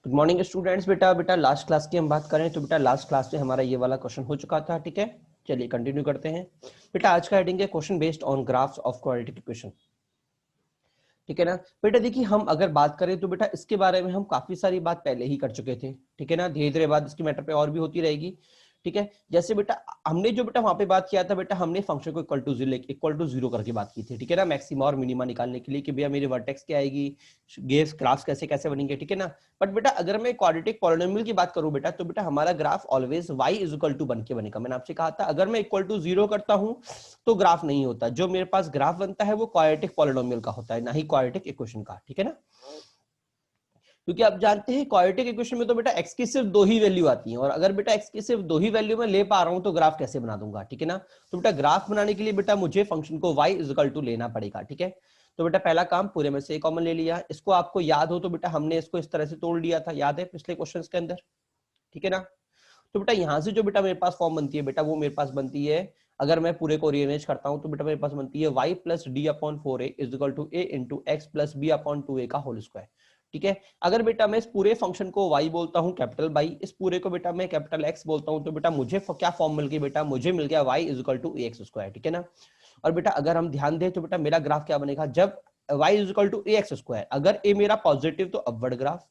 Good morning students. बेटा बेटा last class की हम बात करें तो बेटा लास्ट क्लास में हमारा ये वाला क्वेश्चन हो चुका था। ठीक है, चलिए कंटिन्यू करते हैं। बेटा आज का हेडिंग है question based on graphs of quadratic equation. ठीक है ना बेटा, देखिए हम अगर बात करें तो बेटा इसके बारे में हम काफी सारी बात पहले ही कर चुके थे। ठीक है ना, धीरे धीरे बात इसकी मैटर पे और भी होती रहेगी। ठीक है, जैसे बेटा हमने जो बेटा वहां पे बात किया था, बेटा हमने फंक्शन को इक्वल टू जीरो करके बात की थी। ठीक है ना, मैक्सिमा और मिनिमा निकालने के लिए कि भैया मेरी वर्टेक्स क्या आएगी, गेव्स ग्राफ्स कैसे कैसे बनेंगे। ठीक है ना, बट बेटा अगर मैं क्वाड्रेटिक पॉलिनोमियल की बात करूं बेटा, तो बेटा हमारा graph always y is equal to बन के बनेगा। मैंने आपसे कहा था अगर मैं इक्वल टू जीरो करता हूं तो ग्राफ नहीं होता। जो मेरे पास ग्राफ बनता है वो क्वाड्रेटिक पॉलिनोमियल का होता है, ना ही क्वाड्रेटिक इक्वेशन का। ठीक है ना, क्योंकि आप जानते हैं क्वाड्रेटिक इक्वेशन में तो बेटा x की सिर्फ दो ही वैल्यू आती है, और अगर बेटा x की सिर्फ दो ही वैल्यू में ले पा रहा हूं तो ग्राफ कैसे बना दूंगा। ठीक है ना, तो बेटा ग्राफ बनाने के लिए बेटा मुझे फंक्शन को y इज इक्वल टू लेना पड़ेगा। ठीक है, तो बेटा पहला काम पूरे में से कॉमन ले लिया। इसको आपको याद हो तो बेटा हमने इसको इस तरह से तोड़ लिया था, याद है पिछले क्वेश्चन के अंदर। ठीक है ना, तो बेटा यहां से जो बेटा मेरे पास फॉर्म बनती है बेटा वो मेरे पास बनती है, अगर मैं पूरे को रीअरेंज करता हूं तो बेटा मेरे पास बनती है y plus d upon 4a is equal to a into x plus b upon 2a का होल स्क्वायर। ठीक है, अगर बेटा मैं इस पूरे फंक्शन को y बोलता हूं कैपिटल y, इस पूरे को बेटा मैं कैपिटल x बोलता हूं, तो बेटा मुझे क्या फॉर्म मिल गया बेटा, मुझे मिल गया y is equal to a x square. ठीक है ना, और बेटा अगर हम ध्यान दें तो बेटा मेरा ग्राफ क्या बनेगा, जब y is equal to a x square, अगर a मेरा पॉजिटिव तो अपवर्ड ग्राफ,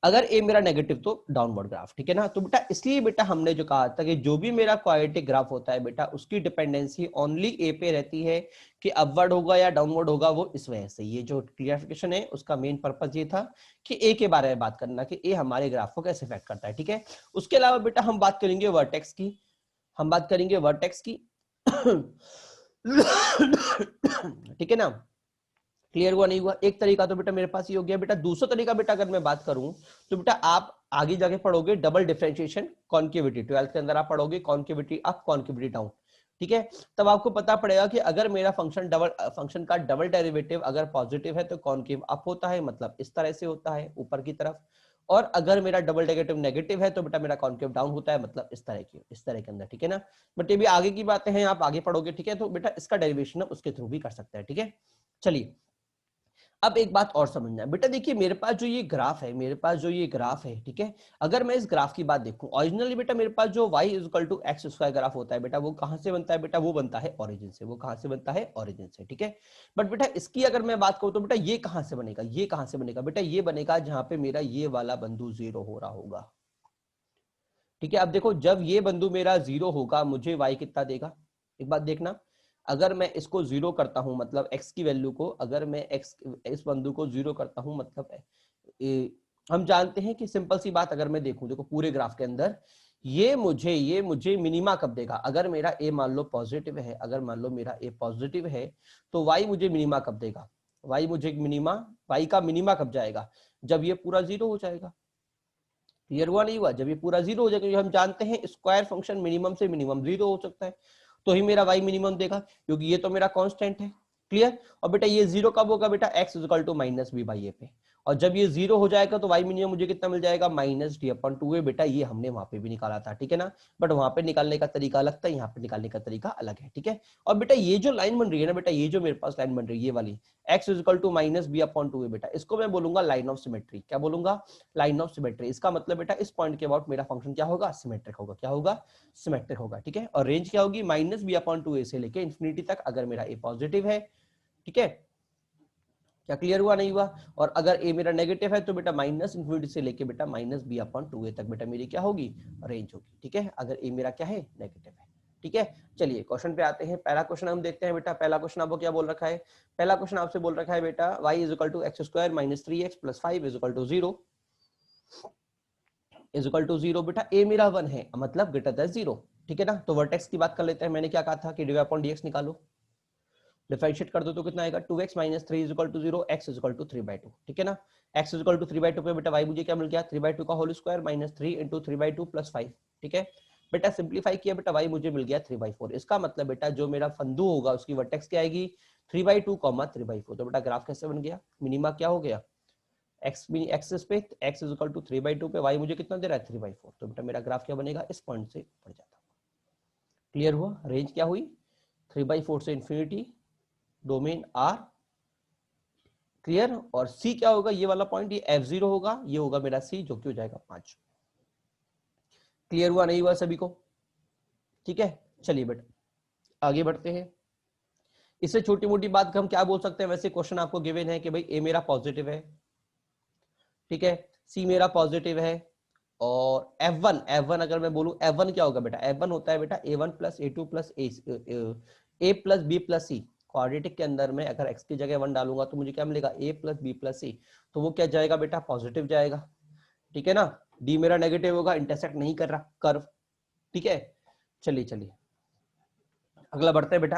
अगर ए मेरा नेगेटिव तो डाउनवर्ड ग्राफ। ठीक है ना, तो बेटा इसलिए बेटा हमने जो कहा था कि जो भी मेरा क्वाड्रेटिक ग्राफ होता है बेटा उसकी डिपेंडेंसी ओनली ए पे रहती है, कि अपवर्ड होगा या डाउनवर्ड होगा। वो इस वजह से ये जो क्लियरिफिकेशन है उसका मेन पर्पस ये था कि ए के बारे में बात करना, कि ए हमारे ग्राफ को कैसे इफेक्ट करता है। ठीक है, उसके अलावा बेटा हम बात करेंगे वर्टेक्स की, हम बात करेंगे वर्टेक्स की। ठीक है ना, क्लियर हुआ नहीं हुआ? एक तरीका तो बेटा मेरे पास ये हो गया। बेटा दूसरा तरीका बेटा अगर मैं बात करूं तो बेटा आप आगे जाके पढ़ोगे डबल डिफरेंशिएशन कॉन्केविटी, 12th के अंदर आप पढ़ोगे कॉन्केविटी अप कॉन्केविटी डाउन। ठीक है, तब आपको पता पड़ेगा कि अगर मेरा फंक्शन का डबल डेरिवेटिव अगर पॉजिटिव है तो कॉन्केव अप होता है, मतलब इस तरह से होता है ऊपर की तरफ, और अगर मेरा डबल डेरिवेटिव नेगेटिव है तो बेटा मेरा कॉन्केव डाउन होता है, मतलब इस तरह के अंदर। ठीक है ना, बट ये भी आगे की बातें हैं, आप आगे पढ़ोगे। ठीक है, तो बेटा इसका डेरिवेशन हम उसके थ्रू भी कर सकते हैं। ठीक है, चलिए अब एक बात और समझना है बेटा, देखिए मेरे पास जो ये ग्राफ है, मेरे पास जो ये ग्राफ है, ठीक है, अगर मैं इस ग्राफ की बात देखूं ओरिजिनली बेटा मेरे पास जो y is equal to x square graph होता है बेटा वो कहां से बनता है बेटा, वो बनता है ओरिजिन से। वो कहां से बनता है, ओरिजिन से। ठीक है, बट बेटा इसकी अगर मैं बात करूं तो बेटा ये कहां से बनेगा, ये कहां से बनेगा बेटा, ये बनेगा जहां पे मेरा ये वाला बिंदु जीरो हो रहा होगा। ठीक है, अब देखो जब ये बिंदु मेरा जीरो होगा मुझे y कितना देगा, एक बात देखना, अगर मैं इसको जीरो करता हूं मतलब x की वैल्यू को, अगर मैं x इस बिंदु को जीरो करता हूं मतलब हम जानते हैं कि सिंपल सी बात अगर मैं देखूं, देखो पूरे ग्राफ के अंदर ये मुझे मिनिमा कब देगा, अगर मेरा a मान लो पॉजिटिव है, अगर मान लो मेरा a पॉजिटिव है तो y मुझे मिनिमा कब देगा, y मुझे मिनिमा, y का मिनिमा कब जाएगा, जब ये पूरा जीरो हो जाएगा। क्लियर हुआ नहीं हुआ? जब ये पूरा जीरो हो जाएगा, हम जानते हैं स्क्वायर फंक्शन मिनिमम से मिनिमम जीरो हो सकता है, तो ही मेरा y मिनिमम देगा, क्योंकि ये तो मेरा कांस्टेंट है। क्लियर, और बेटा ये जीरो कब होगा बेटा, x equal to minus b by a पे, और जब ये जीरो हो जाएगा तो y मिनिमम मुझे कितना मिल जाएगा, माइनस डी अपॉन 2a। बेटा ये हमने वहां पे भी निकाला था। ठीक है ना, बट वहां पे निकालने का तरीका अलग था, यहाँ पे निकालने का तरीका अलग है। ठीक है, और बेटा ये जो लाइन बन रही है ना बेटा, ये जो मेरे पास लाइन बन रही है ये वाली x equal to minus b upon 2a, बेटा इसको मैं बोलूंगा लाइन ऑफ सिमेट्री। क्या बोलूंगा, लाइन ऑफ सिमेट्री। इसका मतलब बेटा इस पॉइंट के अबाउट मेरा फंक्शन क्या होगा, सिमेट्रिक होगा। क्या होगा, सिमेट्रिक होगा। ठीक है, और रेंज क्या होगी, माइनस बी अपॉन 2a से लेके इंफिनिटी तक, अगर मेरा a पॉजिटिव है। ठीक है, क्या क्लियर हुआ नहीं हुआ? और अगर a मेरा नेगेटिव है तो बेटा माइनस इंफिनिटी से लेके बेटा माइनस बी अपॉन 2a तक बेटा मेरी क्या होगी, रेंज होगी। ठीक है, अगर a मेरा क्या है, नेगेटिव है। ठीक है, चलिए क्वेश्चन पे आते हैं। पहला क्वेश्चन हम देखते हैं बेटा। पहला क्वेश्चन आपको क्या बोल रखा है, पहला क्वेश्चन आपसे बोल रखा है बेटा y is equal to x square minus 3x plus 5 is equal to 0 is equal to 0। बेटा a मेरा 1 है, मतलब ग्रेटर देन 0। ठीक है ना, तो वर्टेक्स की बात कर लेते हैं। मैंने क्या कहा था कि dy अपॉन dx निकालो, डिफरेंशिएट कर दो तो कितना आएगा, 2x minus 3 is equal to 0, x is equal to 3/2। ठीक है ना, x इज इक्वल टू 3/2 पे बेटा y मुझे क्या मिल गया, 3/2 का whole square minus 3 into 3/2 plus 5। ठीक है, बेटा सिंप्लीफाई किया बेटा y मुझे मिल गया 3/4। इसका मतलब बेटा जो मेरा फंदू होगा उसकी वर्टेक्स क्या आएगी, 3/2 3/4। तो बेटा ग्राफ कैसे बन गया, मिनिमा क्या हो गया, एक्सिस पे x इज इक्वल टू 3/2 पे y मुझे कितना दे रहा है, 3/4। तो बेटा मेरा ग्राफ क्या बनेगा, इस पॉइंट से ऊपर जाता। क्लियर हुआ, रेंज क्या हुई, 3/4 से इंफिनिटी, डोमेन आर क्लियर। और सी क्या होगा, ये वाला पॉइंट, ये F0 होगा, ये होगा मेरा सी, जो कि हो जाएगा 5। क्लियर हुआ नहीं हुआ सभी को? ठीक है, चलिए बेटा आगे बढ़ते हैं। इससे छोटी मोटी बात हम क्या बोल सकते हैं, वैसे क्वेश्चन आपको गिवन है कि भाई ए मेरा पॉजिटिव है, ठीक है, सी मेरा पॉजिटिव है, और F1 अगर मैं बोलूं, F1 क्या होगा बेटा, F1 होता है बेटा A1 plus A2 plus A plus B plus C। Quadratic के अंदर में अगर x की जगह 1 डालूंगा तो मुझे क्या मिलेगा, A plus B plus C। तो वो क्या जाएगा बेटा, पॉजिटिव जाएगा, ठीक है ना। D मेरा नेगेटिव होगा, इंटरसेक्ट नहीं कर रहा कर्व, ठीक है। चलिए चलिए अगला बढ़ते हैं बेटा।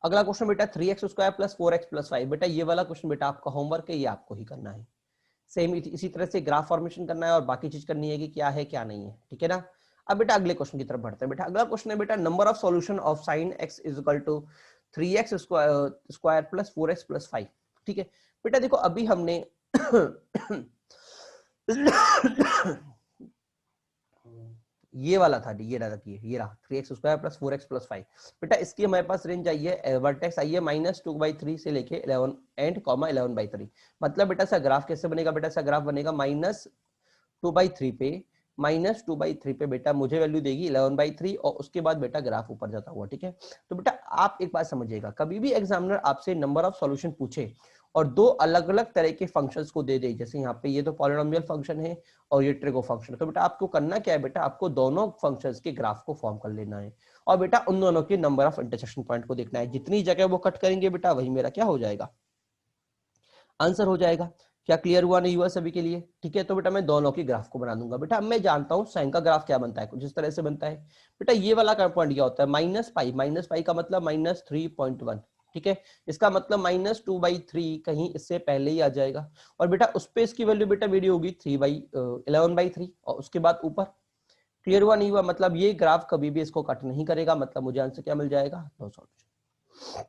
अगला क्वेश्चन बेटा 3x square plus 4x plus 5। बेटा ये वाला क्वेश्चन बेटा आपका होमवर्क है, ये आपको ही करना है। सेम इसी तरह से ग्राफ फॉर्मेशन करना है और बाकी चीज करनी है कि क्या है क्या नहीं है, ठीक है ना। अब बेटा अगले क्वेश्चन की तरफ बढ़ते हैं। बेटा अगला क्वेश्चन है बेटा, number of solution of sine x is equal to 3x square plus 4x plus 5। ठीक है बेटा, देखो अभी हमने ये वाला था, ये रहा, ये रहा 3x square plus 4x plus 5। बेटा इसकी हमारे पास रेंज आई है, वर्टेक्स आई है -2/3 से लेके 11 एंड कॉमा 11/3। मतलब बेटा सा ग्राफ कैसे बनेगा, बेटा सा ग्राफ बनेगा -2/3 पे, -2/3 पे बेटा मुझे वैल्यू देगी 11/3, और उसके बाद बेटा ग्राफ ऊपर जाता हुआ, ठीक है। तो बेटा आप एक बात समझिएगा, कभी भी एग्जामिनर आपसे नंबर ऑफ सॉल्यूशन पूछे और दो अलग अलग तरह के फंक्शंस को दे दे, जैसे यहाँ पे ये तो पॉलिनोमियल फंक्शन है और ये ट्रिगो फंक्शन है, तो बेटा आपको करना क्या है, बेटा आपको दोनों फंक्शंस के ग्राफ को फॉर्म कर लेना है, और बेटा उन दोनों के नंबर ऑफ इंटरसेक्शन पॉइंट को देखना है। जितनी जगह वो कट करेंगे बेटा वही मेरा क्या हो जाएगा, आंसर हो जाएगा। क्या क्लियर हुआ नहीं हुआ सभी के लिए? ठीक है, तो बेटा मैं दोनों की ग्राफ को बना दूंगा। बेटा अब मैं जानता हूँ साइन का ग्राफ क्या बनता है, कुछ इस तरह से बनता है। बेटा ये वाला पॉइंट क्या होता है, -पाई का मतलब -3.1, ठीक है। इसका मतलब -2/3 कहीं इससे पहले ही आ जाएगा, और बेटा उस पे इसकी वैल्यू बेटा मेरी होगी 11/3, और उसके बाद ऊपर। क्लियर हुआ नहीं हुआ? मतलब ये ग्राफ कभी भी इसको कट नहीं करेगा, मतलब मुझे आंसर क्या मिल जाएगा, no solution.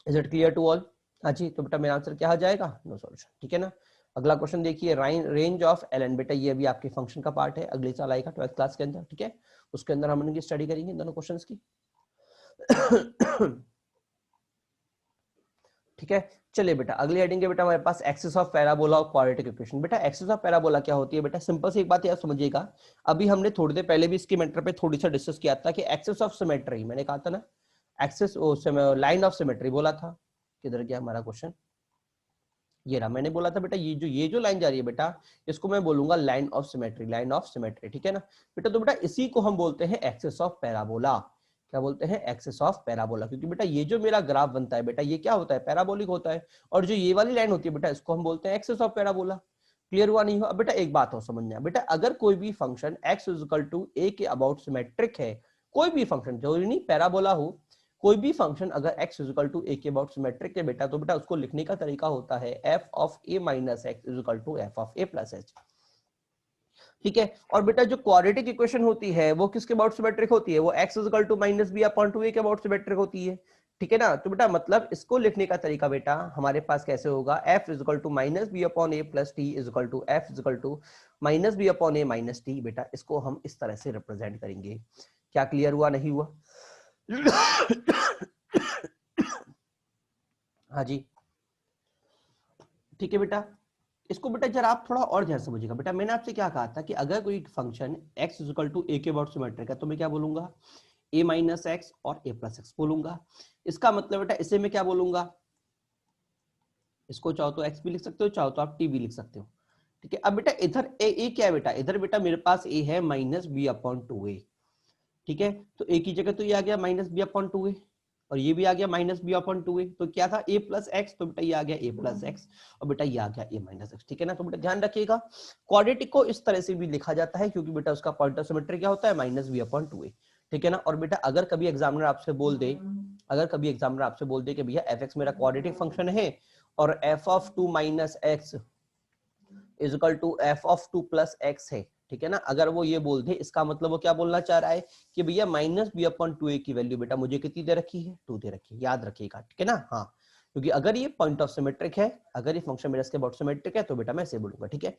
Is it clear to all? हाँ जी, तो बेटा मेरा आंसर क्या आ जाएगा, नो सॉल्यूशन, ठीक है ना। अगला क्वेश्चन देखिए, रेंज ऑफ ln। बेटा ये अभी आपके फंक्शन का पार्ट है, अगले साल आएगा 12th क्लास के अंदर, ठीक है। उसके अंदर हम इनकी स्टडी करेंगे दोनों क्वेश्चंस की। ठीक है, चलिए बेटा अगली हेडिंग है बेटा हमारे पास एक्सिस ऑफ पैराबोला और क्वाड्रेटिक इक्वेशन। बेटा एक्सिस ऑफ पैराबोला क्या होती है बेटा, सिंपल सी एक बात यार समझिएगा, अभी हमने थोड़ी देर पहले भी इसके मैटर पे थोड़ी सा डिस्कस किया था कि एक्सिस ऑफ सिमेट्री, मैंने कहा था ना एक्सिस लाइन ऑफ सिमेट्री बोला था। किधर गया हमारा क्वेश्चन, ये रहा। मैंने बोला था बेटा ये जो लाइन जा रही है बेटा, इसको मैं बोलूंगा लाइन ऑफ सिमेट्री, ठीक है ना बेटा। तो बेटा इसी को हम बोलते हैं एक्सिस ऑफ पैराबोला। क्या बोलते हैं, एक्सिस ऑफ पैराबोला, क्योंकि बेटा ये जो मेरा ग्राफ बनता है बेटा ये क्या होता है, पैराबोलिक होता है, और जो ये वाली लाइन होती है बेटा इसको हम बोलते हैं एक्सिस ऑफ पैराबोला। क्लियर हुआ नहीं हुआ? अब बेटा एक बात और समझना, बेटा अगर कोई भी function x equal to a के अबाउट सिमेट्रिक है, कोई भी फंक्शन, जरूरी नहीं पैराबोला हो, कोई भी फंक्शन अगर x इक्वल टू a के अबाउट सिमेट्रिक है बेटा, तो बेटा उसको लिखने का तरीका होता है f of a minus x equal to f of a plus h, ठीक है। और बेटा जो क्वाड्रेटिक इक्वेशन होती है वो किसके अबाउट सिमेट्रिक होती है, वो x equal to minus b upon 2a के अबाउट सिमेट्रिक होती है, ठीक है ना। तो बेटा मतलब इसको लिखने का तरीका बेटा हमारे पास कैसे होगा, f equal to minus b upon a plus t equal to f equal to minus b upon a minus t। बेटा इसको हम इस तरह से रिप्रेजेंट करेंगे। क्या क्लियर हुआ नहीं हुआ? हाँ जी, ठीक है बेटा। इसको बेटा जरा आप थोड़ा और ध्यान समझिएगा। बेटा मैंने आपसे क्या कहा था कि अगर कोई function x equal to a के अबाउट सिमेट्रिक है तो मैं क्या बोलूंगा, a माइनस एक्स और a प्लस एक्स बोलूंगा। इसका मतलब बेटा इसे मैं क्या बोलूंगा, इसको चाहो तो x भी लिख सकते हो, चाहो तो आप t भी लिख सकते हो, ठीक है। अब बेटा इधर a क्या है बेटा, इधर बेटा मेरे पास a है माइनस बी अपॉन 2a, ठीक है। तो a की जगह तो ये आ गया माइनस बी अपॉन 2a, और ये भी आ गया माइनस बी अपॉन 2a, तो क्या था a प्लस एक्स, तो बेटा ये आ गया a प्लस एक्स, और बेटा ये आ गया a माइनस एक्स, ठीक है ना। तो बेटा ध्यान रखिएगा क्वाड्रेटिक को इस तरह से भी लिखा जाता है, क्योंकि बेटा उसका पॉइंट ऑफ सिमेट्री क्या होता है, माइनस बी अपॉन 2a, ठीक है ना। और बेटा अगर कभी एग्जामिनर आपसे बोल दे कि भैया एफ एक्स मेरा क्वाड्रेटिक फंक्शन है और f of 2 minus x is equal to f of 2 plus x है, ठीक है ना, अगर वो ये बोल दे, इसका मतलब वो क्या बोलना चाह रहा है कि भैया माइनस बी अपॉन 2a की वैल्यू बेटा मुझे कितनी दे रखी है, 2 दे रखी है, याद रखिएगा, ठीक है ना। हाँ, क्योंकि अगर ये पॉइंट ऑफ सिमेट्रिक है, अगर ये फंक्शन मेरा इसके अबाउट सिमेट्रिक है, तो बेटा मैं ऐसे बोलूंगा, ठीक है।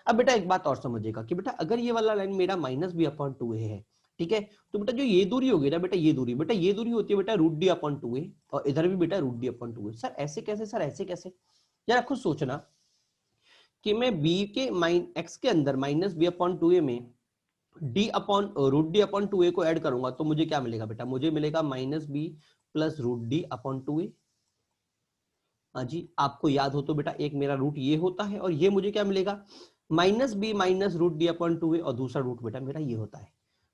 अब बेटा एक बात और समझिएगा कि बेटा अगर ये वाला लाइन मेरा माइनस बी अपॉन 2a है, ठीक है, तो बेटा जो ये दूरी होगी ना बेटा, ये दूरी होती है बेटा रूट डी अपॉन 2a, और इधर भी बेटा root d upon 2a। Sir ऐसे कैसे, सर ऐसे कैसे, जरा खुद सोचना कि मैं b के x के अंदर minus b upon two a में d upon root d upon two a को ऐड करूंगा तो मुझे क्या मिलेगा बेटा, मुझे मिलेगा minus b plus root d upon two a. हाँ जी, आपको याद हो तो बेटा एक मेरा रूट ये होता है और ये मुझे क्या मिलेगा, minus b minus root d upon two a, और दूसरा रूट बेटा मेरा ये होता है।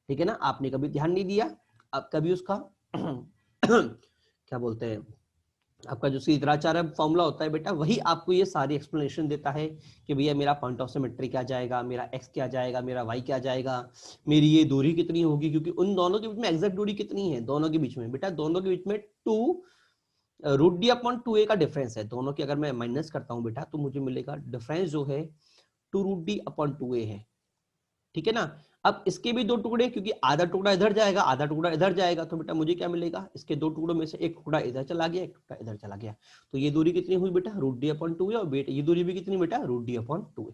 ठीक है ना, आपने कभी ध्यान नहीं दिया, आप कभी उसका क्या बोलते हैं, आपका जो सीधराचार्य फॉर्मूला होता है बेटा, वही आपको ये सारी एक्सप्लेनेशन देता है कि भैया मेरा पॉइंट ऑफ सिमेट्री क्या जाएगा, मेरा एक्स क्या जाएगा, मेरा वाई क्या जाएगा, मेरी ये दूरी कितनी होगी, क्योंकि उन दोनों के बीच में एग्जैक्ट दूरी कितनी है, दोनों के बीच में बेटा, दोनों के बीच में two root d upon two a का डिफरेंस है। दोनों की अगर मैं माइनस करता हूं बेटा तो मुझे मिलेगा डिफरेंस जो है two root d upon two a है। ठीक है ना, अब इसके भी दो टुकड़े, क्योंकि आधा टुकड़ा इधर जाएगा आधा टुकड़ा इधर जाएगा, तो बेटा मुझे क्या मिलेगा, इसके दो टुकड़ों में से एक टुकड़ा इधर चला गया, एक टुकड़ा इधर चला गया, तो ये दूरी कितनी हुई बेटा, root d upon two a, और बेटा ये दूरी भी कितनी बेटा, रूट डी अपॉन टू ए।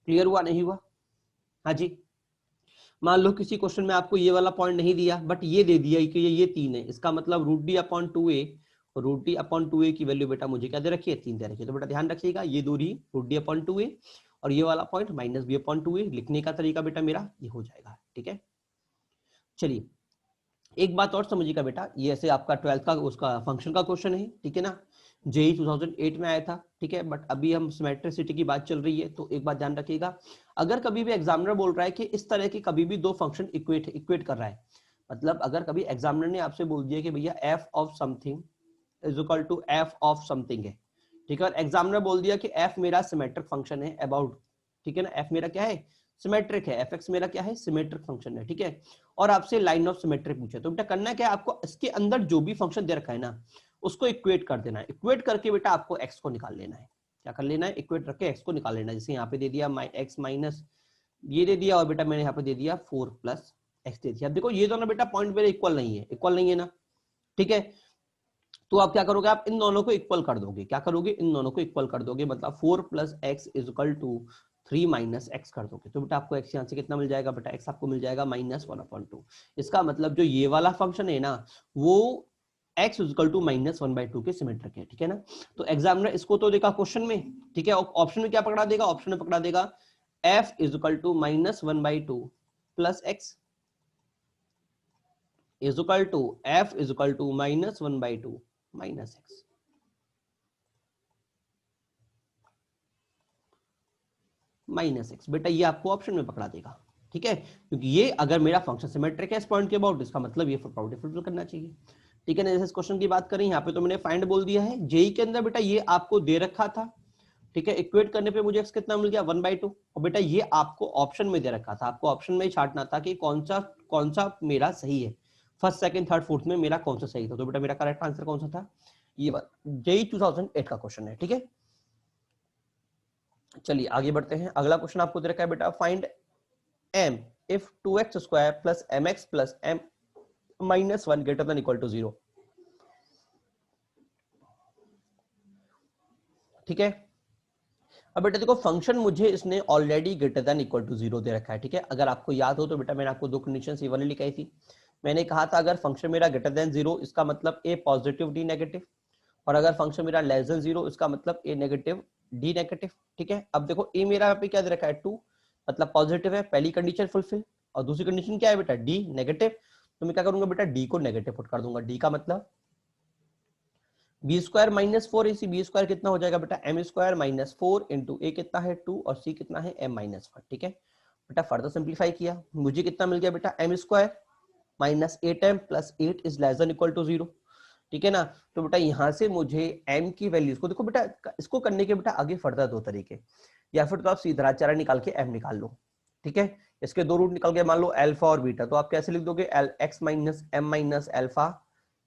क्लियर हुआ नहीं हुआ? हाँ जी, मान लो किसी क्वेश्चन में आपको ये वाला पॉइंट नहीं दिया बट ये दे दिया कि ये तीन है, इसका मतलब रूट डी अपॉन टू ए, रूट डी अपॉन टू ए की वैल्यू बेटा मुझे क्या दे रखी है, तीन दे रखी है। तो बेटा ध्यान रखिएगा ये दूरी root d upon two a और ये वाला point minus b upon two a, लिखने का तरीका बेटा मेरा ये हो जाएगा। ठीक है, चलिए एक बात और समझिएगा बेटा, ये ऐसे आपका 12th का उसका फंक्शन का क्वेश्चन है, ठीक है ना, जेई 2008 में आया था, ठीक है, बट अभी हम सिमेट्रिसिटी की बात चल रही है, तो एक बात ध्यान रखिएगा, अगर कभी भी एग्जामिनर बोल रहा है कि इस तरह के कभी भी दो फंक्शन इक्वेट कर रहा है, मतलब अगर कभी एग्जामिनर ने आपसे बोल दिया कि भैया f of something is equal to f of something है, ठीक है, और एग्जामिनर बोल दिया कि एफ मेरा सिमेट्रिक फंक्शन है अबाउट, ठीक है ना, एफ मेरा क्या है, सिमेट्रिक है, एफ एक्स मेरा क्या है, सिमेट्रिक फंक्शन है, ठीक है, और आपसे लाइन ऑफ सिमेट्री पूछे, तो बेटा करना क्या है, आपको इसके अंदर जो भी फंक्शन दे रखा है ना उसको इक्वेट कर देना है, इक्वेट करके बेटा आपको एक्स को निकाल लेना है, क्या कर लेना है, इक्वेट रख के एक्स को निकाल लेना है। जैसे यहाँ पे दे दिया एक्स माइनस ये दे दिया, और बेटा मैंने यहाँ पे दे दिया 4 प्लस एक्स दे दिया। देखो ये दोनों बेटा पॉइंट मेरे इक्वल नहीं है, इक्वल नहीं है ना, ठीक है, तो आप क्या करोगे, आप इन दोनों को इक्वल कर दोगे, क्या करोगे, इन दोनों को इक्वल कर दोगे, मतलब 4 plus x is equal to 3 minus x कर दोगे, तो बेटा आपको एक्स यहाँ से कितना मिल जाएगा बेटा, एक्स आपको मिल जाएगा माइनस 1/2। इसका मतलब जो ये वाला फंक्शन है ना वो x इक्वल टू माइनस 1/2 के सिमेट्रिक है, ठीक है ना। तो एग्जामिनर इसको तो देखा क्वेश्चन में, ठीक है, ऑप्शन में क्या पकड़ा देगा, ऑप्शन में पकड़ा देगा f is equal to minus 1/2 plus x is equal to f is equal to minus 1/2 minus x. Minus x बेटा ये आपको ऑप्शन में पकड़ा देगा, ठीक है, क्योंकि ये अगर मेरा फंक्शन सिमेट्रिक है इस पॉइंट के अबाउट, इसका मतलब ये प्रॉपर्टी फुलफिल करना चाहिए, ठीक है ना। जैसे इस क्वेश्चन की बात करें, यहाँ पे तो मैंने फाइंड बोल दिया है, जेई के अंदर बेटा ये आपको दे रखा था, ठीक है, इक्वेट करने पे मुझे एक्स कितना मिल गया 1/2, और बेटा ये आपको ऑप्शन में दे रखा था, आपको ऑप्शन में ही छांटना था कि कौन सा मेरा सही है, फर्स्ट सेकंड थर्ड फोर्थ में मेरा कौन सा सही था, तो बेटा मेरा करेक्ट आंसर कौन सा था, ये जेई 2008 का क्वेश्चन है, ठीक है। चलिए आगे बढ़ते हैं, अगला क्वेश्चन आपको दे रखा है बेटा, find m if 2x square plus mx plus m minus 1 greater than equal to 0, ठीक है। अब बेटा देखो फंक्शन मुझे इसने already greater than equal to 0 दे रखा है, ठीक है, अगर आपको याद हो तो बेटा मैंने आपको दो कंडीशन ये वाली लिखाई थी, मैंने कहा था अगर फंक्शन मेरा ग्रेटर देन 0 इसका मतलब a पॉजिटिव d नेगेटिव, और अगर फंक्शन मेरा लेस देन 0 इसका मतलब a नेगेटिव d नेगेटिव, ठीक है। अब देखो a मेरा यहाँ पे क्या दे रखा है 2, मतलब पॉजिटिव है, पहली कंडीशन फुलफिल, और दूसरी कंडीशन क्या है बेटा d नेगेटिव, तो मैं क्या करूंगा बेटा d को नेगेटिव पुट कर दूंगा, d का मतलब बी स्क्वायर माइनस 4, इसी बी स्क्वायर कितना हो जाएगा बेटा एम स्क्वायर माइनस 4 इंटू ए कितना है 2 और सी कितना है एम माइनस 1, ठीक है बेटा। फर्दर सिंप्लीफाई किया मुझे कितना मिल गया बेटा m square minus 8m plus 8 is less than equal to 0, ठीक है ना। तो बेटा यहाँ से मुझे m की वैल्यूज को देखो बेटा, इसको करने के बेटा आगे फर्दर दो तरीके, या फिर तो आप सीधा निकाल के m निकाल लो, ठीक है, इसके दो रूट निकल के मान लो अल्फा और बीटा, तो आप कैसे लिख दोगे x minus m minus alpha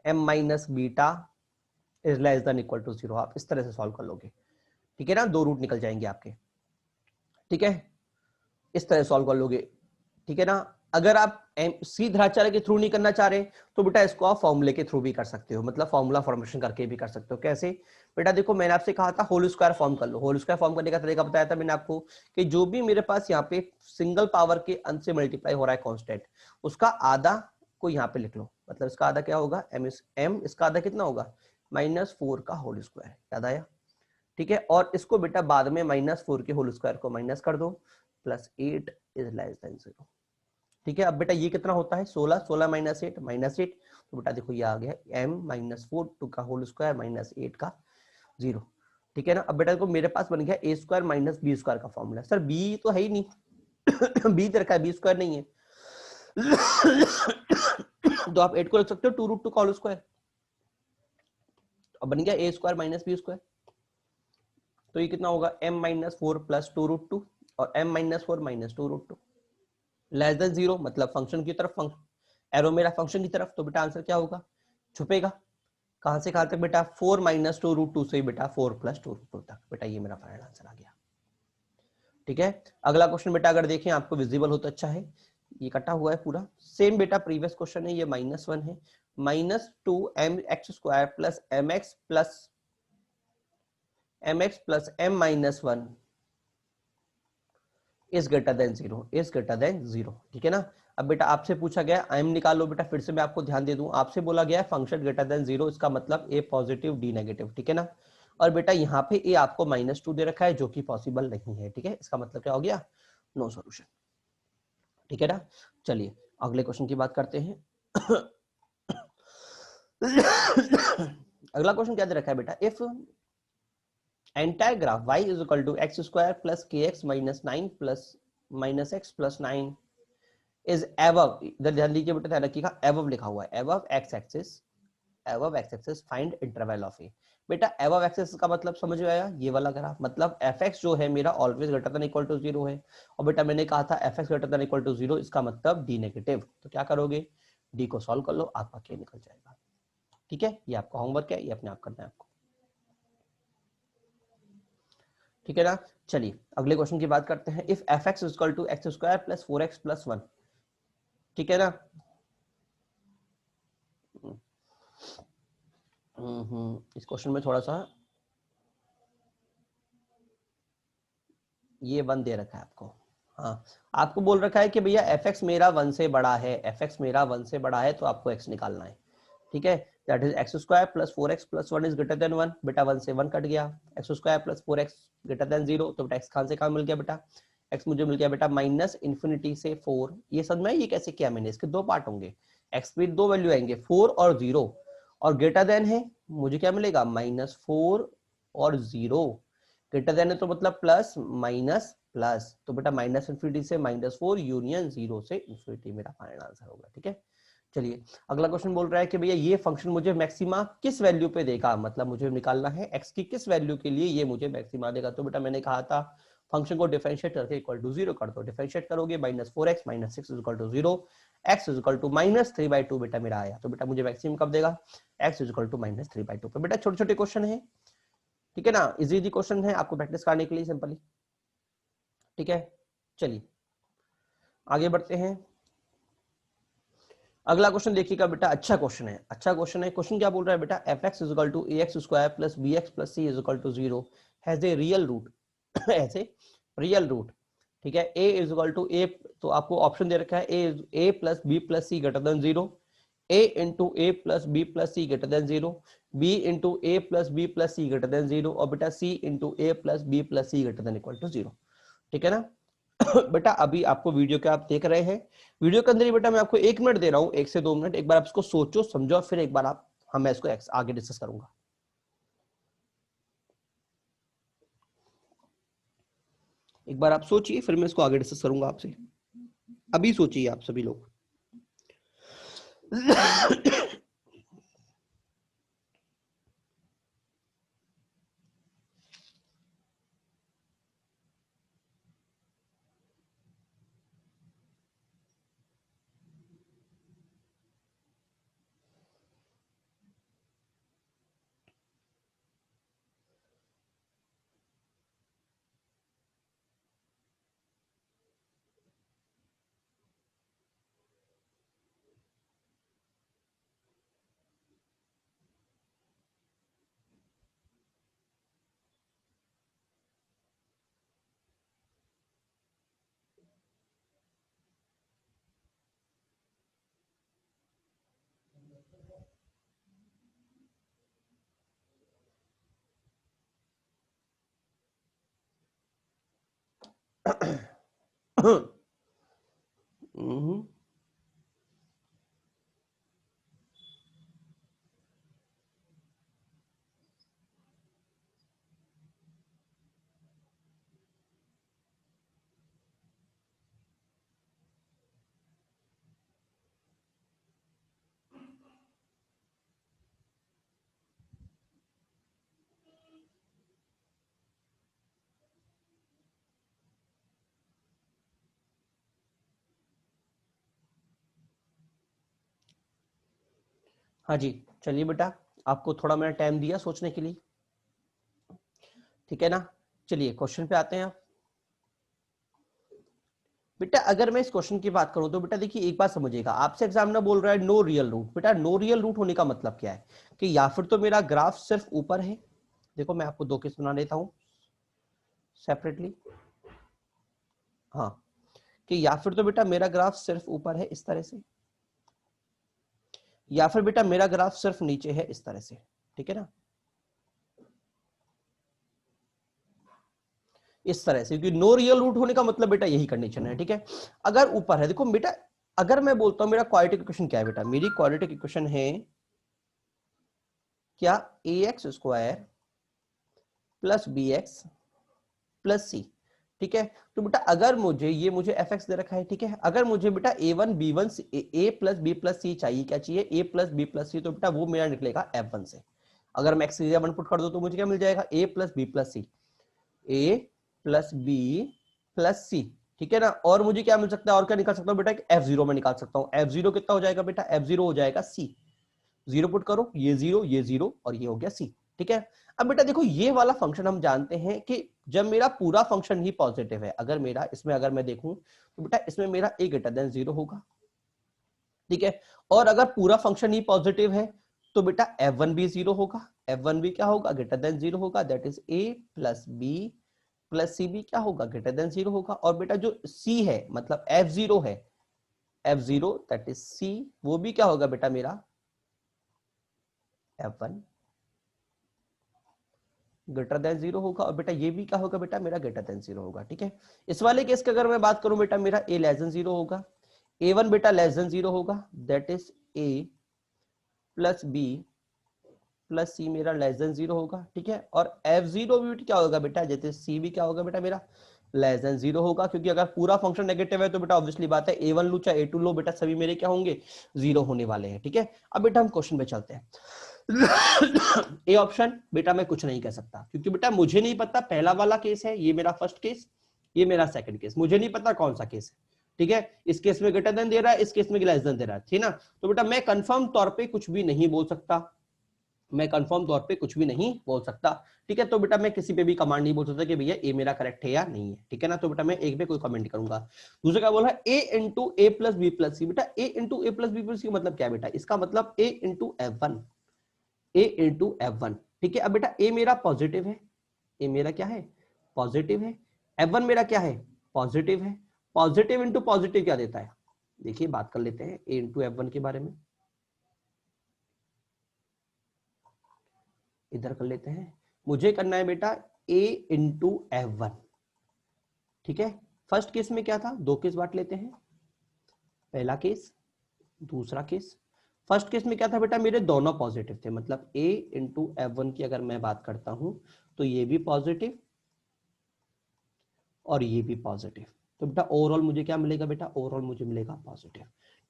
m minus beta is less than equal to 0, आप इस तरह से सॉल्व कर लोगे, ठीक है ना, दो रूट निकल जाएंगे आपके, ठीक है, इस तरह सॉल्व कर लोगे, ठीक है ना। अगर आप सीधाचार्य के थ्रू नहीं करना चाह रहे तो बेटा इसको आप फॉर्मूले के थ्रू भी कर सकते हो, मतलब फॉर्मूला फॉर्मेशन करके भी कर सकते हो। कैसे बेटा, देखो मैंने आपसे कहा था होल स्क्वायर फॉर्म कर लो, होल स्क्वायर फॉर्म करने का तरीका बताया था मैंने आपको कि जो भी मेरे पास यहाँ पे सिंगल पावर के अंत से मल्टीप्लाई हो रहा है कांस्टेंट, उसका आधा को यहाँ पे लिख लो, मतलब इसका आधा क्या होगा एम, इसका आधा कितना होगा -4 का होल स्क्वायर, याद आया, ठीक है, और इसको बेटा बाद में -4 के होल स्क्वायर को माइनस कर दो, +8 इज लेस देन 0। ठीक है, अब बेटा ये कितना होता है 16, 16 -8 -8, तो बेटा देखो ये आ गया m-4 2 का होल स्क्वायर -8 का 0। ठीक है ना, अब बेटा देखो मेरे पास बन गया a square minus b square का फॉर्मूला। सर बी तो है ही नहीं बी दे रखा है, बी स्क्वायर नहीं है तो आप 8 को लिख सकते हो 2√2 का होल स्क्वायर। अब बन गया a square minus b square, तो ये कितना होगा m-4 प्लस 2√2 और m-4 माइनस 2√2 लेस देन 0, मतलब फंक्शन की तरफ, फंक्शन एरो मेरा फंक्शन की तरफ, तो बेटा आंसर क्या होगा, छुपेगा। कहां से कहां तक बेटा, 4 माइनस 2√2 से बेटा 4 प्लस 2√2 तक। बेटा ये मेरा फाइनल आंसर आ गया। ठीक है, अगला क्वेश्चन बेटा अगर देखें आपको विजिबल हो तो अच्छा है, ये कटा हुआ है पूरा सेम बेटा प्रीवियस क्वेश्चन है, ये -1 है, -2mx² plus mx plus m-1 is greater than 0, is greater than 0। ठीक है ना, अब बेटा आपसे पूछा गया m निकालो बेटा, फिर से मैं आपको ध्यान दे दूं, आपसे बोला गया है फंक्शन ग्रेटर देन 0, इसका मतलब a पॉजिटिव d नेगेटिव। ठीक है ना, और बेटा यहाँ पे a आपको -2 दे रखा है जो कि पॉसिबल नहीं है। ठीक है, इसका मतलब क्या हो गया, नो सॉल्यूशन। ठीक है ना, चलिए अगले क्वेश्चन की बात करते हैं अगला क्वेश्चन क्या दे रखा है बेटा, if entire graph y is equal to x square plus kx minus 9 plus minus x plus 9 is above, इधर ध्यान दीजिए बेटा, ध्यान रखिएगा above लिखा हुआ है, above x axis find interval of a। बेटा above x axis का मतलब समझ में आया, ये वाला ग्राफ, मतलब fx जो है मेरा always greater than equal to 0 है, और बेटा मैंने कहा था fx greater than equal to 0, इसका मतलब d नेगेटिव। तो क्या करोगे, d को सॉल्व कर लो, आपका k निकल जाएगा। ठीक है, ये आपका होमवर्क है, ये अपने आप करना है आपको। ठीक है ना, चलिए अगले क्वेश्चन की बात करते हैं, if fx is equal to x square plus 4x plus 1। ठीक है ना, इस क्वेश्चन में थोड़ा सा ये 1 दे रखा है आपको। हाँ, आपको बोल रखा है कि भैया fx मेरा 1 से बड़ा है, fx मेरा 1 से बड़ा है, तो आपको x निकालना है। ठीक है, that is x square plus 4x plus 1 is greater than 1। बेटा 1 से 1 कट गया, x square plus 4x greater than 0, तो बेटा x कहां से कहां मिल गया बेटा, x मुझे मिल गया बेटा माइनस इन्फिनिटी से 4। ये समझ में ये कैसे किया मैंने, इसके दो पार्ट होंगे, x पे दो वैल्यू आएंगे 4 और 0, और ग्रेटर देन है मुझे क्या मिलेगा -4 और 0। ग्रेटर देन है तो मतलब प्लस माइनस प्लस, तो बेटा माइनस इन्फिनिटी से -4 यूनियन 0 से इन्फिनिटी मेरा फाइनल आंसर होगा। ठीक है, चलिए अगला क्वेश्चन बोल रहा है कि भैया ये फंक्शन मुझे मैक्सिमा किस वैल्यू पे देगा, मतलब मुझे निकालना है x की किस वैल्यू के लिए ये मुझे मैक्सिमा देगा। तो बेटा मैंने कहा था फंक्शन को डिफरेंशिएट करके इक्वल टू 0 कर दो, डिफरेंशिएट करोगे -4x - 6 is equal to 0, x is equal to -3/2 बेटा मेरा आया। तो बेटा मुझे मैक्सिमम कब देगा, x इज इक्वल टू -3/2 पे। बेटा छोटे छोटे क्वेश्चन है, ठीक है ना, इजी इजी क्वेश्चन है आपको प्रैक्टिस करने के लिए सिंपली। ठीक है, चलिए आगे बढ़ते हैं। अगला क्वेश्चन देखिएगा बेटा, अच्छा क्वेश्चन है, अच्छा क्वेश्चन है। क्वेश्चन क्या बोल रहा है बेटा, fx is equal to ax square plus bx plus c is equal to 0 has a real root ऐसे रियल रूट। ठीक है, a is equal to a, तो आपको ऑप्शन दे रखा है a plus b plus c greater than 0, a into a plus b plus c greater than 0, b into a plus b plus c greater than 0, और बेटा c into a plus b plus c greater than equal to 0। ठीक है ना बेटा अभी आपको video के आप देख रहे हैं, वीडियो के अंदर ही बेटा मैं आपको 1 मिनट दे रहा हूं, 1 से 2 मिनट, एक बार आप इसको सोचो समझो, फिर एक बार आप मैं इसको आगे डिस्कस करूंगा। एक बार आप सोचिए, फिर मैं इसको आगे डिस्कस करूंगा आपसे। अभी सोचिए आप सभी लोग हाँ जी, चलिए बेटा, आपको थोड़ा मैंने टाइम दिया सोचने के लिए, ठीक है ना। चलिए क्वेश्चन पे आते हैं आप। बेटा अगर मैं इस क्वेश्चन की बात करूं तो बेटा देखिए एक बात समझिएगा, आपसे एग्जामिनर बोल रहा है नो रियल रूट। बेटा नो रियल रूट होने का मतलब क्या है कि या फिर तो मेरा ग्राफ सिर्फ ऊपर है, देखो मैं आपको दो केस बना लेता हूं सेपरेटली, हाँ, कि या फिर तो बेटा मेरा ग्राफ सिर्फ ऊपर है इस तरह से, या फिर बेटा मेरा ग्राफ सिर्फ नीचे है इस तरह से, ठीक है ना, इस तरह से, क्योंकि नो रियल रूट होने का मतलब बेटा यही कंडीशन है, ठीक है। अगर ऊपर है, देखो बेटा अगर मैं बोलता हूं मेरा क्वाड्रेटिक इक्वेशन क्या है बेटा, मेरी क्वाड्रेटिक इक्वेशन है क्या, a x square plus b x plus c, ठीक है। तो बेटा अगर मुझे एफ एक्स दे रखा है, ठीक है, अगर मुझे बेटा ए वन बी वन ए प्लस बी प्लस सी चाहिए, क्या चाहिए, ए प्लस बी प्लस सी, तो बेटा वो मेरा निकलेगा एफ वन से। अगर मैं एक्स की जगह वन पुट कर दो तो मुझे क्या मिल जाएगा, ए प्लस बी प्लस सी, ए प्लस बी प्लस सी, ठीक है ना। और मुझे क्या मिल सकता है, और क्या निकाल सकता हूँ बेटा, एफ जीरो में निकाल सकता हूँ। एफ जीरो कितना हो जाएगा बेटा, एफ जीरो हो जाएगा सी, जीरो पुट करो, ये जीरो और ये हो गया सी, ठीक है। अब बेटा देखो ये वाला फंक्शन हम जानते हैं कि जब मेरा पूरा फंक्शन ही पॉजिटिव है, अगर मेरा इसमें अगर मैं देखूं तो बेटा इसमें मेरा ए ग्रेटर देन जीरो होगा, ठीक है। और अगर पूरा फंक्शन ही पॉजिटिव है तो बेटा एफ वन भी जीरो होगा, एफ वन भी क्या होगा, ग्रेटर देन जीरो होगा, that is a plus b plus c भी क्या होगा, ग्रेटर देन जीरो होगा। और बेटा जो सी है मतलब एफ जीरो है, F zero that is C, वो भी क्या होगा बेटा मेरा F one greater than zero होगा। और बेटा ये भी क्या होगा बेटा मेरा ग्रेटर देन जीरो होगा, ठीक है। इस वाले केस की अगर मैं बात करूं बेटा मेरा ए लेस देन जीरो होगा, ए वन बेटा लेस देन जीरो होगा, that is a plus b plus c मेरा लेस देन जीरो होगा, ठीक है। और एफ जीरो भी क्या होगा बेटा, जैसे सी भी क्या होगा बेटा मेरा लेस देन जीरो होगा, क्योंकि अगर पूरा फंक्शन नेगेटिव है तो बेटा ऑब्वियसली बात है ए वन लो चाहे ए टू लो, बेटा सभी मेरे क्या होंगे, जीरो होने वाले हैं, ठीक है। अब बेटा हम क्वेश्चन पे चलते हैं। ए ऑप्शन बेटा मैं कुछ नहीं कह सकता, क्योंकि बेटा मुझे नहीं पता, पहला वाला केस है, ये मेरा फर्स्ट केस, ये मेरा सेकंड केस, मुझे नहीं पता कौन सा केस है, ठीक है। इस केस में ग्रेटर देन दे रहा है, इस केस में लेस देन दे रहा है, ठीक ना। तो बेटा मैं कंफर्म तौर पे कुछ भी नहीं बोल सकता, मैं कंफर्म तौर पे कुछ भी नहीं बोल सकता, ठीक है। तो बेटा मैं किसी पे भी कमांड नहीं बोल सकता कि भैया ए मेरा करेक्ट है या नहीं है, ठीक है ना। तो बेटा मैं एक पे कोई कमेंट नहीं करूंगा। दूसरा क्या बोला, ए इंटू ए प्लस बी प्लस सी, बेटा ए इंटू ए प्लस बी प्लस सी मतलब क्या बेटा, इसका मतलब ए इंटू एफ वन, ए इंटू एफ वन, ठीक है। अब बेटा ए मेरा पॉजिटिव है, ए मेरा क्या है पॉजिटिव है, एफ वन मेरा क्या है पॉजिटिव है, पॉजिटिव इंटू पॉजिटिव क्या देता है, देखिए बात कर लेते हैं ए इंटू एफ वन के बारे में, इधर कर लेते हैं। मुझे करना है बेटा a इंटू एफ वन, ठीक है। फर्स्ट केस में क्या था, दो केस बांट लेते हैं, पहला केस दूसरा केस। फर्स्ट केस में क्या था बेटा, मेरे दोनों पॉजिटिव थे, मतलब a इंटू एफ वन की अगर मैं बात करता हूं तो ये भी पॉजिटिव और ये भी पॉजिटिव, तो बेटा ओवरऑल मुझे क्या मिलेगा बेटा, ओवरऑल मुझे मिलेगा पॉजिटिव,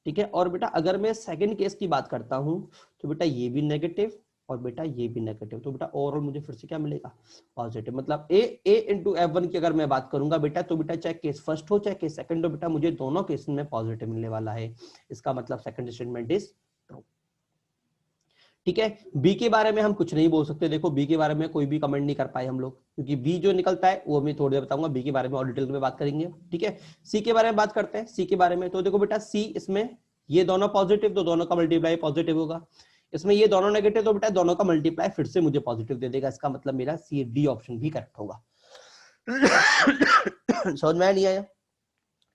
ठीक है। और बेटा अगर मैं सेकंड केस की बात करता हूं तो बेटा ये भी नेगेटिव और बेटा ये भी नेगेटिव, तो बेटा ओवरऑल मुझे फिर से क्या मिलेगा पॉजिटिव। मतलब ए इंटू एफ वन की अगर मैं बात करूंगा बेटा, तो बेटा चाहे केस फर्स्ट हो चाहे केस सेकंड हो, बेटा मुझे दोनों केस में पॉजिटिव मिलने वाला है, इसका मतलब सेकंड स्टेटमेंट इज ट्रू, ठीक है। बी के बारे में हम कुछ नहीं बोल सकते, देखो बी के बारे में कोई भी कमेंट नहीं कर पाए हम लोग, क्योंकि बी जो निकलता है वो मैं थोड़ी देर बताऊंगा, बी के बारे में और डिटेल में बात करेंगे, ठीक है। सी के बारे में बात करते हैं, सी के बारे में तो देखो बेटा सी इसमें ये दोनों पॉजिटिव तो दोनों का मल्टीप्लाई पॉजिटिव होगा, इसमें ये दोनों नेगेटिव तो बेटा दोनों का मल्टीप्लाई फिर से मुझे पॉजिटिव दे देगा, इसका मतलब मेरा सी डी ऑप्शन भी करेक्ट होगा। समझ में नहीं आया,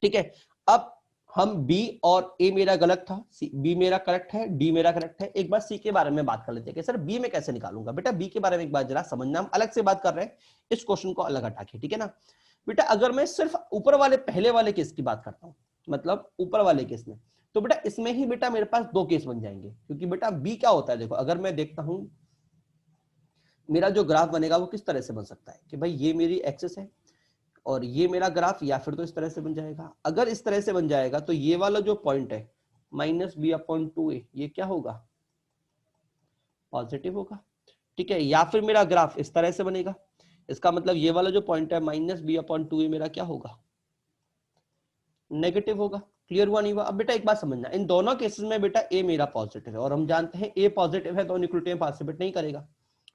ठीक है। अब हम बी और ए मेरा गलत था, बी मेरा करेक्ट है, डी मेरा करेक्ट है। एक बार सी के बारे में बात कर लेते हैं कि सर बी में कैसे निकालूंगा। बेटा बी के बारे में एक बार जरा समझना, हम अलग से बात कर रहे हैं इस क्वेश्चन को अलग हटा के, ठीक है ना। बेटा अगर मैं सिर्फ ऊपर वाले पहले वाले केस की बात करता हूं, मतलब ऊपर वाले केस में, तो बेटा इसमें ही बेटा मेरे पास दो केस बन जाएंगे, क्योंकि बेटा बी क्या होता है, देखो अगर मैं देखता हूं मेरा जो ग्राफ बनेगा वो किस तरह से बन सकता है कि भाई ये मेरी एक्सिस है और ये मेरा ग्राफ, या फिर तो इस तरह से बन जाएगा। अगर इस तरह से बन जाएगा तो ये वाला जो पॉइंट है -b/2a ये क्या होगा, पॉजिटिव होगा, ठीक है। या फिर मेरा ग्राफ इस तरह से बनेगा, इसका मतलब ये वाला जो पॉइंट है -b/2a मेरा क्या होगा, नेगेटिव होगा। क्लियर हुआ नहीं हुआ? अब बेटा एक बात समझना, इन दोनों केसेस में बेटा ए मेरा पॉजिटिव है और हम जानते हैं ए पॉजिटिव है तो न्यूक्लियोटाइड पार्टिसिपेट नहीं करेगा,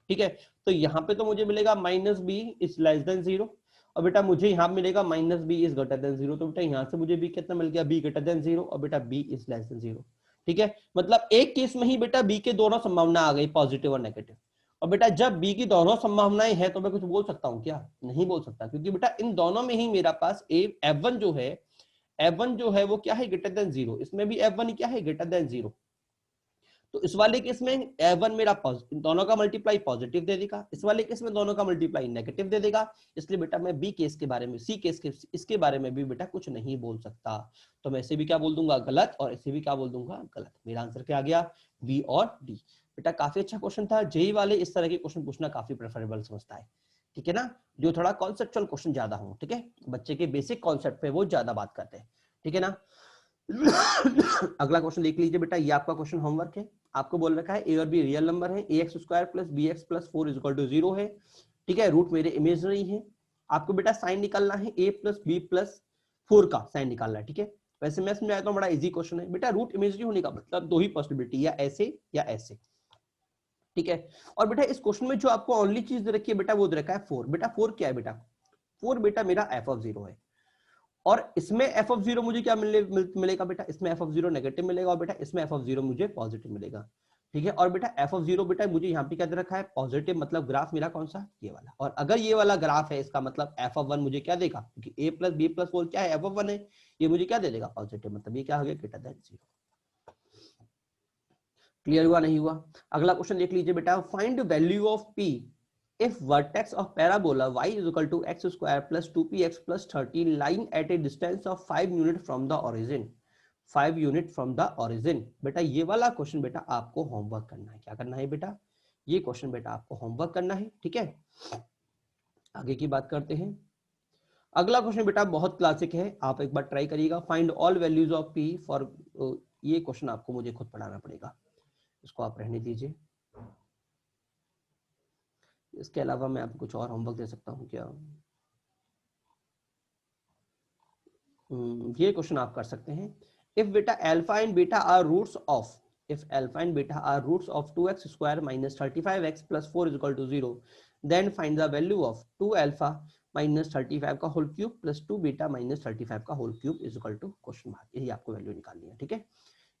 ठीक है। तो यहाँ पे तो मुझे मिलेगा -b इज लेस देन 0 और बेटा मुझे यहाँ मिलेगा -b इज ग्रेटर देन 0। तो बेटा यहाँ से मुझे b कितना मिल गया, b ग्रेटर देन 0 और बेटा b इज लेस देन 0, ठीक है। मतलब एक केस में ही बेटा b के दोनों संभावना आ गई, पॉजिटिव और नेगेटिव। और बेटा जब b की दोनों संभावनाएं हैं तो मैं कुछ बोल सकता हूँ क्या, नहीं बोल सकता, क्योंकि बेटा इन दोनों में ही मेरा पास f1 जो है, f1 जो है वो क्या है, ग्रेटर देन 0। इसमें भी f1 क्या है, ग्रेटर देन 0। तो इस वाले केस में f1 मेरा दोनों का मल्टीप्लाई पॉजिटिव दे देगा, इस वाले केस में दोनों का मल्टीप्लाई नेगेटिव दे देगा। इसलिए बेटा मैं बी केस के बारे में, सी केस के इसके बारे में भी बेटा कुछ नहीं बोल सकता। तो मैं इसे भी क्या बोल दूंगा, गलत, और इसे भी क्या बोल दूंगा, गलत। मेरा आंसर क्या आ गया, बी और डी। बेटा काफी अच्छा क्वेश्चन था, जेई वाले इस तरह के क्वेश्चन पूछना काफी प्रेफरेबल समझता है, ठीक है ना, जो थोड़ा कॉन्सेप्चुअल क्वेश्चन ज्यादा हो, ठीक है, बच्चे के बेसिक कॉन्सेप्ट पे वो ज्यादा बात करते हैं, ठीक है ना। अगला क्वेश्चन देख लीजिए बेटा, ये आपका क्वेश्चन होमवर्क है। आपको बोल रखा है ए और बी रियल नंबर है, ax square plus bx plus 4 is equal to 0 है, ठीक है। रूट मेरे इमेजिनरी है। आपको बेटा साइन निकालना है a प्लस b प्लस 4 का साइन निकालना है, ठीक है। वैसे मैं समझाता हूँ, बड़ा इजी क्वेश्चन है बेटा। रूट इमेजिनरी होने का मतलब दो ही पॉसिबिलिटी, या ऐसे या ऐसे, ठीक है। और बेटा इस क्वेश्चन में जो आपको ओनली चीज दे रखी है बेटा, वो दे रखा है 4। बेटा 4 क्या है बेटा, 4 बेटा मेरा f(0) है। और इसमें f(0) मुझे क्या मिलेगा बेटा, इसमें f(0) नेगेटिव मिलेगा और बेटा इसमें f(0) मुझे पॉजिटिव मिलेगा, ठीक है। और बेटा f(0) बेटा मुझे यहाँ पे क्या दे रखा है, पॉजिटिव, मतलब ग्राफ मेरा कौन सा, ये वाला। और अगर ये वाला ग्राफ है, इसका मतलब f(1) मुझे क्या देगा, क्योंकि a प्लस b प्लस 4 क्या है, f(1) है, ये मुझे क्या दे देगा, पॉजिटिव, मतलब ये क्या हो गया, ग्रेटर देन 0। क्लियर हुआ नहीं हुआ? अगला क्वेश्चन देख लीजिए बेटा, find value of p if vertex of parabola y is equal to x square plus 2px plus 30 lying at a distance of 5 unit from the origin, 5 unit from the origin। बेटा ये वाला question बेटा आपको homework करना है। क्या करना है बेटा, ये क्वेश्चन बेटा आपको होमवर्क करना है, ठीक है। आगे की बात करते हैं। अगला क्वेश्चन बेटा बहुत क्लासिक है, आप एक बार ट्राई करिएगा। Find all values of p for, ये क्वेश्चन आपको मुझे खुद पढ़ाना पड़ेगा, इसको आप रहने दीजिए। इसके अलावा मैं आपको कुछ और होमवर्क दे सकता हूँ क्या, ये क्वेश्चन आप कर सकते हैं। इफ बेटा alpha and beta are roots of, if alpha and beta are roots of 2x square minus 35x plus 4 is equal to 0, then find the value of 2 alpha minus 35 का whole cube plus 2 beta minus 35 का whole cube is equal to question mark. यही आपको value निकालनी है, ठीक है।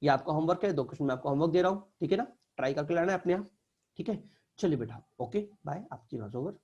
ये आपका होमवर्क है, दो क्वेश्चन मैं आपको होमवर्क दे रहा हूँ, ठीक है ना, ट्राई करके लाना है अपने आप, ठीक है। चलिए बेटा, ओके बाय, आपकी क्लास ओवर।